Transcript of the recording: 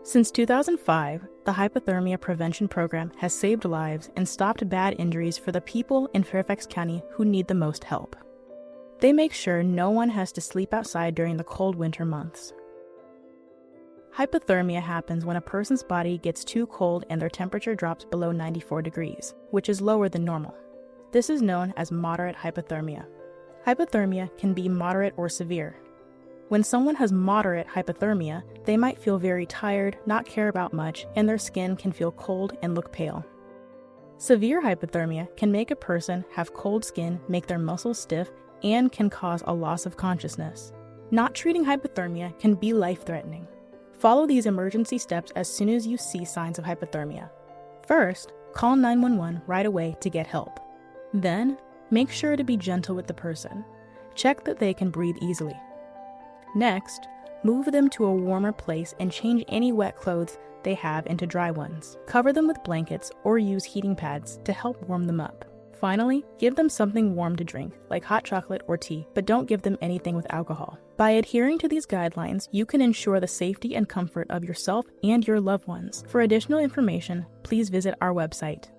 Since 2005, the Hypothermia Prevention Program has saved lives and stopped bad injuries for the people in Fairfax County who need the most help. They make sure no one has to sleep outside during the cold winter months. Hypothermia happens when a person's body gets too cold and their temperature drops below 94 degrees, which is lower than normal. This is known as moderate hypothermia. Hypothermia can be moderate or severe. When someone has moderate hypothermia, they might feel very tired, not care about much, and their skin can feel cold and look pale. Severe hypothermia can make a person have cold skin, make their muscles stiff, and can cause a loss of consciousness. Not treating hypothermia can be life-threatening. Follow these emergency steps as soon as you see signs of hypothermia. First, call 911 right away to get help. Then, make sure to be gentle with the person. Check that they can breathe easily. Next, move them to a warmer place and change any wet clothes they have into dry ones. Cover them with blankets or use heating pads to help warm them up. Finally, give them something warm to drink, like hot chocolate or tea, but don't give them anything with alcohol. By adhering to these guidelines, you can ensure the safety and comfort of yourself and your loved ones. For additional information, please visit our website.